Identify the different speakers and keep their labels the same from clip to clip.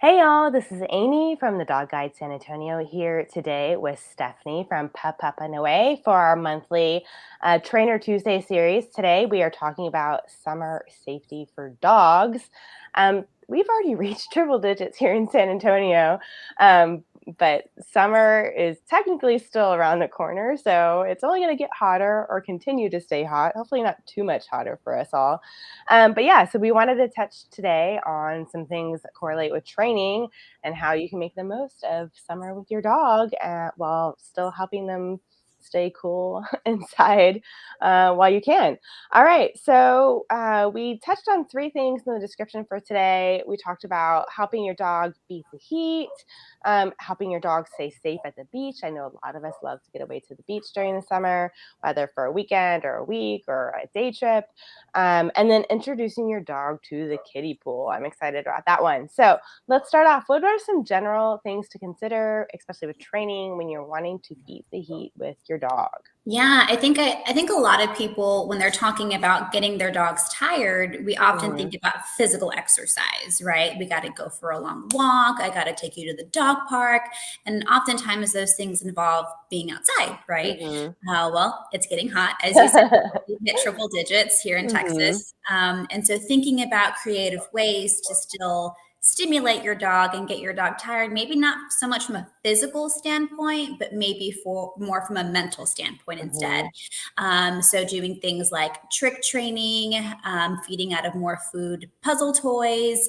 Speaker 1: Hey y'all, this is Amy from the Dog Guide San Antonio here today with Stephanie from Papa Noe for our monthly Trainer Tuesday series. Today we are talking about summer safety for dogs. We've already reached triple digits here in San Antonio, but summer is technically still around the corner, so it's only going to get hotter or continue to stay hot. Hopefully not too much hotter for us all. But yeah, so we wanted to touch today on some things that correlate with training and how you can make the most of summer with your dog while still helping them stay cool inside while you can. All right, so we touched on three things in the description for today. We talked about helping your dog beat the heat, helping your dog stay safe at the beach. I know a lot of us love to get away to the beach during the summer, whether for a weekend or a week or a day trip. And then introducing your dog to the kiddie pool. I'm excited about that one. So let's start off. What are some general things to consider, especially with training when you're wanting to beat the heat with your dog?
Speaker 2: Yeah, I think a lot of people when they're talking about getting their dogs tired, we often
Speaker 1: Mhm,
Speaker 2: think about physical exercise, right? We got to go for a long walk, I got to take you to the dog park, and oftentimes those things involve being outside, right?
Speaker 1: mhm.
Speaker 2: Well, it's getting hot, as you said. We hit triple digits here in
Speaker 1: Mhm,
Speaker 2: Texas, and so thinking about creative ways to still stimulate your dog and get your dog tired, maybe not so much from a physical standpoint, but maybe for more from a mental standpoint instead.
Speaker 1: mhm,
Speaker 2: So doing things like trick training, feeding out of more food puzzle toys,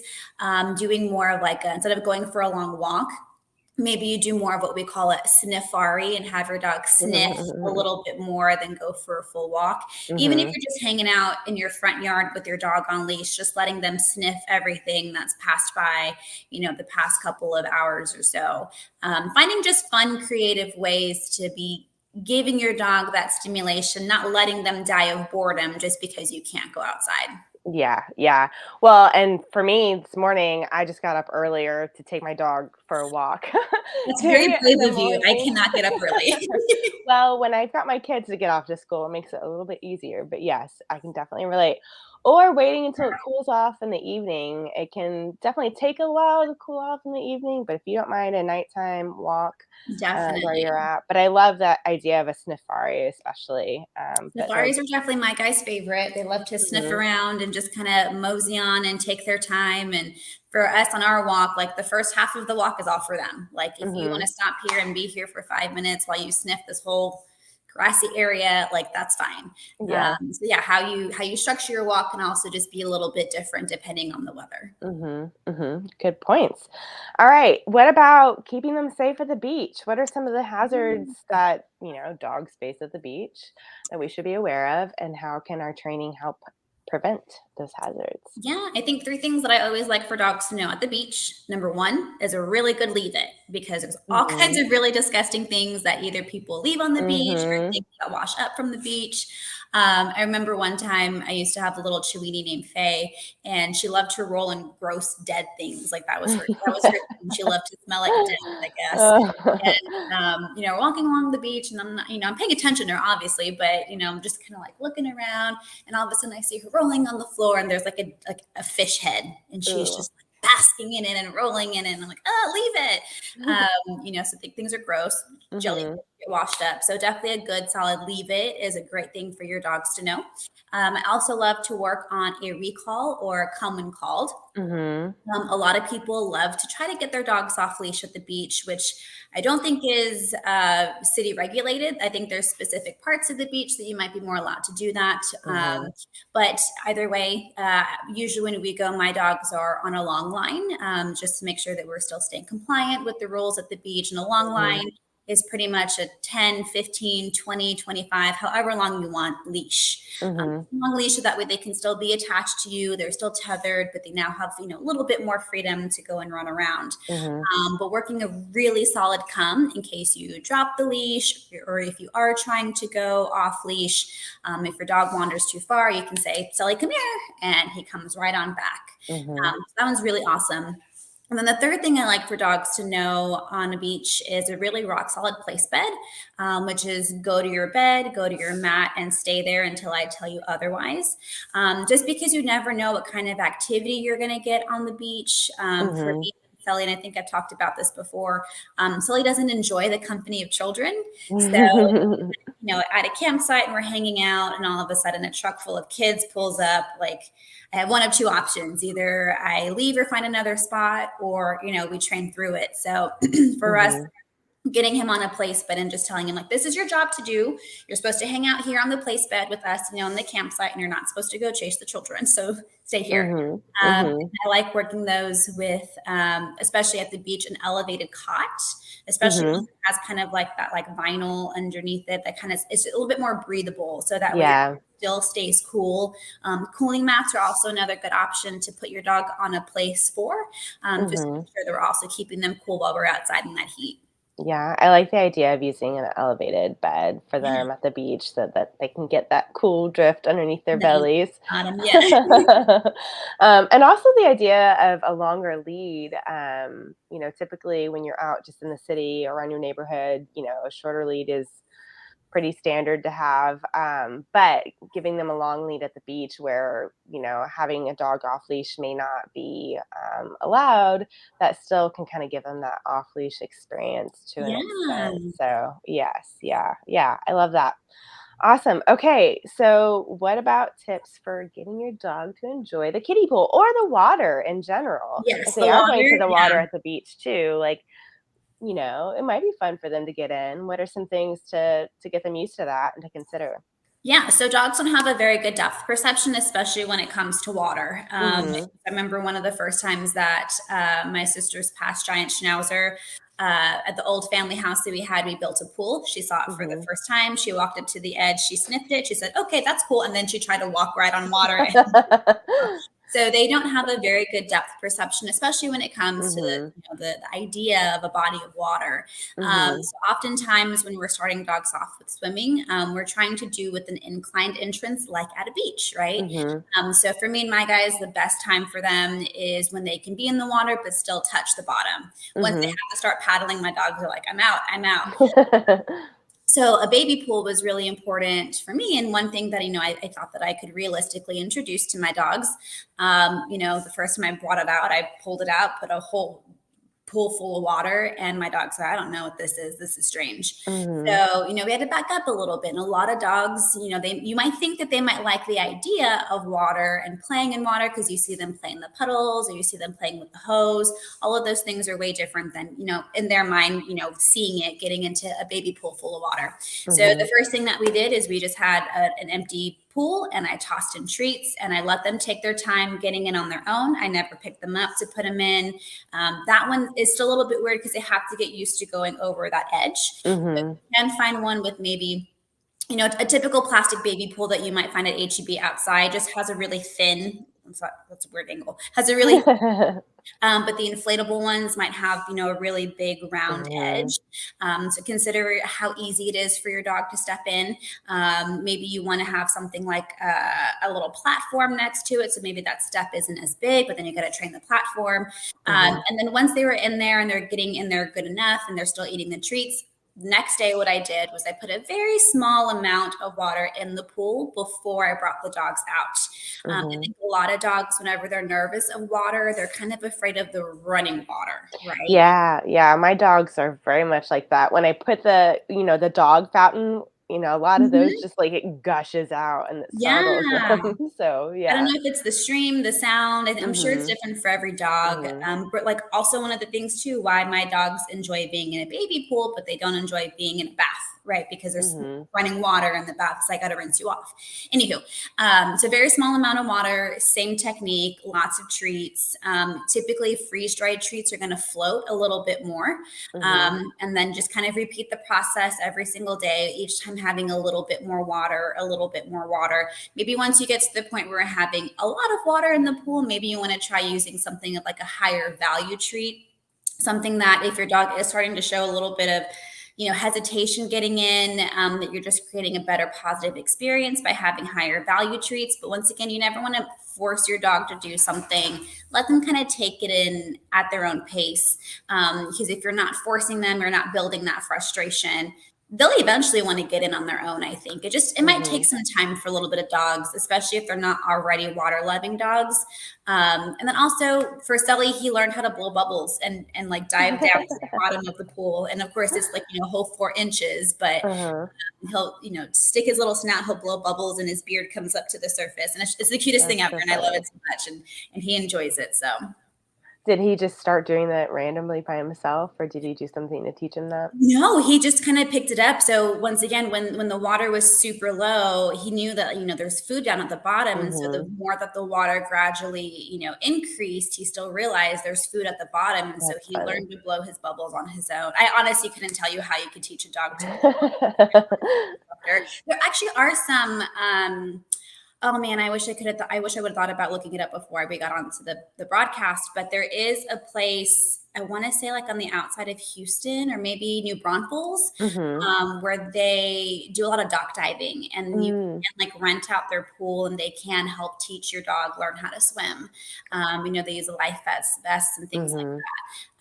Speaker 2: doing more of like instead of going for a long walk, maybe you do more of what we call a sniffari and have your dog sniff a
Speaker 1: mhm,
Speaker 2: little bit more than go for a full walk. Even if
Speaker 1: mhm,
Speaker 2: you're just hanging out in your front yard with your dog on leash, just letting them sniff everything that's passed by, the past couple of hours or so. Finding just fun, creative ways to be giving your dog that stimulation, not letting them die of boredom just because you can't go outside.
Speaker 1: Yeah, yeah. Well, and for me this morning, I just got up earlier to take my dog for a walk.
Speaker 2: That's
Speaker 1: Doing
Speaker 2: very
Speaker 1: it in
Speaker 2: brave
Speaker 1: the
Speaker 2: of you. I
Speaker 1: morning.
Speaker 2: cannot get up early.
Speaker 1: Well, when I've got my kids to get off to school, it makes it a little bit easier, but yes, I can definitely relate. Or waiting until it cools off in the evening. It can definitely take a while to cool off in the evening, but if you don't mind a nighttime walk, where
Speaker 2: Definitely.
Speaker 1: you're at. But I love that idea of a sniffari especially, but
Speaker 2: Safaris are definitely my guy's favorite. They love to sniff
Speaker 1: mhm,
Speaker 2: around and just kind of mosey on and take their time. And for us on our walk, like the first half of the walk is all for them. Like if you want
Speaker 1: mhm,
Speaker 2: to stop here and be here for 5 minutes while you sniff this whole grassy area, like that's fine.
Speaker 1: yeah.
Speaker 2: So yeah, how you structure your walk can also just be a little bit different depending on the weather.
Speaker 1: Mhm, mhm. Good points. All right. What about keeping them safe at the beach? What are some of the hazards that, dogs face at the beach that we should be aware of, and how can our training help prevent those hazards?
Speaker 2: Yeah, I think three things that I always like for dogs to know at the beach. Number one is a really good leave it because there's all kinds
Speaker 1: Mhm,
Speaker 2: of really disgusting things that either people leave on the beach or
Speaker 1: mhm.
Speaker 2: things that wash up from the beach. I remember one time I used to have a little Chiweenie named Faye, and she loved to roll in gross dead things. Like that was her thing. She loved to smell like death, I guess.
Speaker 1: Uh,
Speaker 2: And walking along the beach, and I'm not, I'm paying attention to her, obviously, but I'm just kind of like looking around, and all of a sudden I see her rolling on the floor, and there's like a fish head, and she's
Speaker 1: Ugh.
Speaker 2: just like basking in it and rolling in it. And I'm like, oh, leave it. So things are gross. Jellyfish
Speaker 1: Mhm,
Speaker 2: get washed up. So definitely a good solid leave it is a great thing for your dogs to know. I also love to work on a recall or come when called.
Speaker 1: mhm,
Speaker 2: A lot of people love to try to get their dogs off leash at the beach, which I don't think is city regulated. I think there's specific parts of the beach that you might be more allowed to do that.
Speaker 1: mhm,
Speaker 2: But either way, usually when we go, my dogs are on a long line just to make sure that we're still staying compliant with the rules at the beach. And a long
Speaker 1: mhm,
Speaker 2: line is pretty much a 10, 15, 20, 25, however long you want leash.
Speaker 1: mhm,
Speaker 2: Long leash so that way they can still be attached to you. They're still tethered, but they now have, a little bit more freedom to go and run around.
Speaker 1: mhm,
Speaker 2: But working a really solid come in case you drop the leash or if you are trying to go off leash. If your dog wanders too far, you can say, Sully, come here, and he comes right on back.
Speaker 1: mhm,
Speaker 2: So that one's really awesome. And then the third thing I like for dogs to know on a beach is a really rock solid place bed, which is go to your bed, go to your mat, and stay there until I tell you otherwise. Just because you never know what kind of activity you're going to get on the beach. For
Speaker 1: mhm.
Speaker 2: me, Sully, and I think I've talked about this before, Sully doesn't enjoy the company of children. So, at a campsite and we're hanging out, and all of a sudden a truck full of kids pulls up, like, I have one of two options. Either I leave or find another spot, or, we train through it. So for us, getting him on a place bed and just telling him, like, this is your job to do. You're supposed to hang out here on the place bed with us, in the campsite, and you're not supposed to go chase the children. So stay here. I like working those with, especially at the beach, an elevated cot, especially when it has kind of like that, like vinyl underneath it, that kind of is a little bit more breathable. So that way it still stays cool. Cooling mats are also another good option to put your dog on a place for, just to make sure that we're also keeping them cool while we're outside in that heat.
Speaker 1: Yeah, I like the idea of using an elevated bed for
Speaker 2: Yeah.
Speaker 1: them at the beach so that they can get that cool drift underneath their
Speaker 2: Nice
Speaker 1: bellies.
Speaker 2: bottom, yeah.
Speaker 1: And also the idea of a longer lead. Typically when you're out just in the city or around your neighborhood, a shorter lead is pretty standard to have. But giving them a long lead at the beach where, having a dog off leash may not be allowed, that still can kind of give them that off leash experience to an
Speaker 2: Yeah.
Speaker 1: extent. So, yes, yeah, I love that. Awesome. Okay, so what about tips for getting your dog to enjoy the kiddie pool or the water in general? If
Speaker 2: Yes, the
Speaker 1: they are going
Speaker 2: water,
Speaker 1: to the
Speaker 2: yeah.
Speaker 1: water at the beach too, like, it might be fun for them to get in. What are some things to get them used to that and to consider?
Speaker 2: Yeah, so dogs don't have a very good depth perception, especially when it comes to water.
Speaker 1: Mhm.
Speaker 2: I remember one of the first times that my sister's past giant schnauzer, at the old family house that we had, we built a pool. She saw it for the
Speaker 1: Mhm.
Speaker 2: first time. She walked up to the edge, she sniffed it, she said, "Okay, that's cool," and then she tried to walk right on water. So they don't have a very good depth perception, especially when it comes to
Speaker 1: Mhm.
Speaker 2: the idea of a body of water.
Speaker 1: Mhm.
Speaker 2: So oftentimes when we're starting dogs off with swimming, we're trying to do with an inclined entrance like at a beach, right?
Speaker 1: Mhm.
Speaker 2: So for me and my guys, the best time for them is when they can be in the water but still touch the bottom. Once they
Speaker 1: Mhm.
Speaker 2: have to start paddling, my dogs are like, "I'm out, I'm out." So a baby pool was really important for me, and one thing that I thought that I could realistically introduce to my dogs. The first time I brought it out, I pulled it out, put a whole pool full of water, and my dog said, "I don't know what this is. This is strange."
Speaker 1: Mhm.
Speaker 2: So we had to back up a little bit. And a lot of dogs, you might think that they might like the idea of water and playing in water because you see them playing the puddles or you see them playing with the hose. All of those things are way different than, in their mind, seeing it, getting into a baby pool full of water. So the
Speaker 1: Mhm.
Speaker 2: first thing that we did is we just had an empty pool, and I tossed in treats, and I let them take their time getting in on their own. I never picked them up to put them in. That one is still a little bit weird because they have to get used to going over that edge. But
Speaker 1: Mhm.
Speaker 2: you can find one with maybe, a typical plastic baby pool that you might find at HEB outside, just has a really thin, that's a weird angle, has a really, but the inflatable ones might have, a really big round
Speaker 1: Mhm.
Speaker 2: edge. So consider how easy it is for your dog to step in. Maybe you want to have something like a little platform next to it. So maybe that step isn't as big, but then you got to train the platform.
Speaker 1: Mhm.
Speaker 2: And then once they were in there and they're getting in there good enough and they're still eating the treats, next day what I did was I put a very small amount of water in the pool before I brought the dogs out. I
Speaker 1: Mhm.
Speaker 2: think a lot of dogs, whenever they're nervous of water, they're kind of afraid of the running water, right?
Speaker 1: Yeah, my dogs are very much like that. When I put the dog fountain, a lot of those
Speaker 2: Mhm.
Speaker 1: just like it gushes out and it startles
Speaker 2: Yeah.
Speaker 1: them. So,
Speaker 2: I don't
Speaker 1: yeah.
Speaker 2: know if it's the stream, the sound. I'm sure it's
Speaker 1: Mhm.
Speaker 2: different for every dog.
Speaker 1: Mhm.
Speaker 2: But like also one of the things too, why my dogs enjoy being in a baby pool, but they don't enjoy being in a bath, right? Because there's
Speaker 1: Mhm.
Speaker 2: running water in the bath, so I got to rinse you off. Anywho, so very small amount of water, same technique, lots of treats. Typically, freeze dried treats are going to float a little bit more,
Speaker 1: Mhm.
Speaker 2: and then just kind of repeat the process every single day. Each time having a little bit more water, a little bit more water. Maybe once you get to the point where we're having a lot of water in the pool, maybe you want to try using something like a higher value treat, something that if your dog is starting to show a little bit of hesitation getting in, that you're just creating a better positive experience by having higher value treats. But once again, you never want to force your dog to do something. Let them kind of take it in at their own pace, because if you're not forcing them, you're not building that frustration. they'll eventually want to get in on their own. I think it might take
Speaker 1: Mhm.
Speaker 2: some time for a little bit of dogs, especially if they're not already water loving dogs. And then also for Sully, he learned how to blow bubbles and like dive down to the bottom of the pool. And of course, it's like a whole 4 inches, but
Speaker 1: Uh-huh.
Speaker 2: he'll stick his little snout, he'll blow bubbles, and his beard comes up to the surface, and it's the cutest thing
Speaker 1: That's
Speaker 2: ever,
Speaker 1: so
Speaker 2: and I love
Speaker 1: funny.
Speaker 2: it so much, and he enjoys it. So
Speaker 1: Did he just start doing that randomly by himself, or did you do something to teach him that?
Speaker 2: no, he just kind of picked it up. So once again, when the water was super low, he knew that there's food down at the bottom, and so the
Speaker 1: Mhm.
Speaker 2: more that the water gradually increased, he still realized there's food at the bottom, and so
Speaker 1: That's
Speaker 2: he
Speaker 1: funny.
Speaker 2: learned to blow his bubbles on his own. I honestly couldn't tell you how you could teach a dog to blow. There actually are some. Oh man, I wish I could have. I wish I would have thought about looking it up before we got onto the broadcast. But there is a place, I want to say like on the outside of Houston or maybe New Braunfels,
Speaker 1: Mhm.
Speaker 2: where they do a lot of dock diving, and you
Speaker 1: Mm.
Speaker 2: can like rent out their pool, and they can help teach your dog learn how to swim. They use life vests and things like
Speaker 1: Mhm.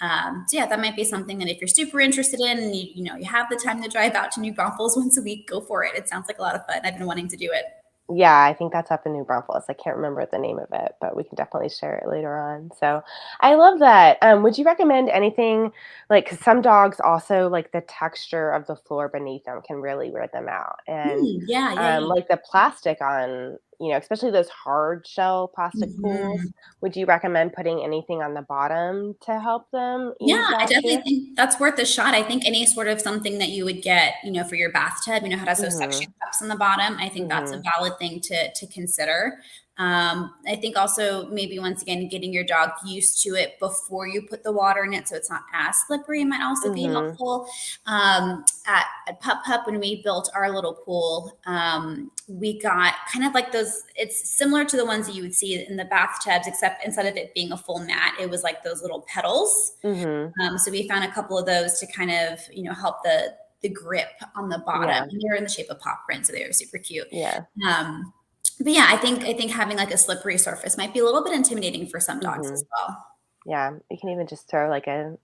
Speaker 2: that. So yeah, that might be something that if you're super interested in, and you have the time to drive out to New Braunfels once a week, go for it. It sounds like a lot of fun. I've been wanting to do it.
Speaker 1: Yeah, I think that's up in New Braunfels. I can't remember the name of it, but we can definitely share it later on. So, I love that. Would you recommend anything like 'cause some dogs also like the texture of the floor beneath them can really wear them out, and
Speaker 2: Yeah, yeah, yeah.
Speaker 1: like the plastic on, especially those hard shell plastic pools.
Speaker 2: Mhm.
Speaker 1: Would you recommend putting anything on the bottom to help them
Speaker 2: Yeah,
Speaker 1: ease
Speaker 2: I
Speaker 1: that
Speaker 2: definitely
Speaker 1: too?
Speaker 2: think that's worth a shot. I think any sort of something that you would get, for your bathtub, how it has those suction
Speaker 1: Mhm.
Speaker 2: cups on the bottom. I think that's a
Speaker 1: Mhm.
Speaker 2: valid thing to consider. I think also maybe once again getting your dog used to it before you put the water in it, so it's not as slippery, might also be
Speaker 1: Mhm.
Speaker 2: helpful. At Pup Pup, when we built our little pool, we got kind of like those. It's similar to the ones that you would see in the bathtubs, except instead of it being a full mat, it was like those little pedals.
Speaker 1: Mhm.
Speaker 2: So we found a couple of those to kind of, help the grip on the bottom.
Speaker 1: Yeah.
Speaker 2: And they were in the shape of paw print, so they were super cute.
Speaker 1: Yeah.
Speaker 2: Um, but yeah, I think having like a slippery surface might be a little bit intimidating for some dogs as
Speaker 1: Mhm.
Speaker 2: well.
Speaker 1: Yeah, you can even just throw like a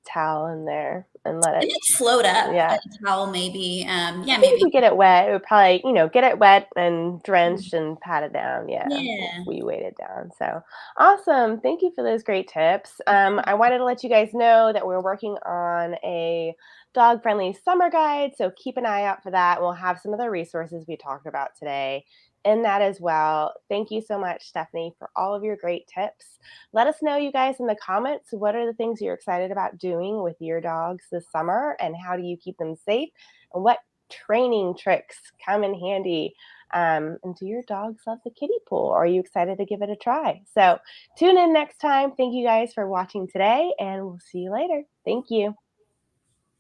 Speaker 1: towel in there and let
Speaker 2: It
Speaker 1: it.
Speaker 2: might float up
Speaker 1: Yeah.
Speaker 2: a towel, maybe.
Speaker 1: I
Speaker 2: Yeah,
Speaker 1: think if
Speaker 2: maybe.
Speaker 1: we get it wet, it would probably, get it wet and drenched and pat it down, yeah, if
Speaker 2: Yeah.
Speaker 1: we weight it down, so awesome, thank you for those great tips. I wanted to let you guys know that we're working on a dog-friendly summer guide, so keep an eye out for that. We'll have some of the resources we talked about today in that as well. Thank you so much, Stephanie, for all of your great tips. Let us know, you guys, in the comments, what are the things you're excited about doing with your dogs this summer, and how do you keep them safe? And what training tricks come in handy? And do your dogs love the kiddie pool? Or are you excited to give it a try? So tune in next time. Thank you guys for watching today, and we'll see you later. Thank you.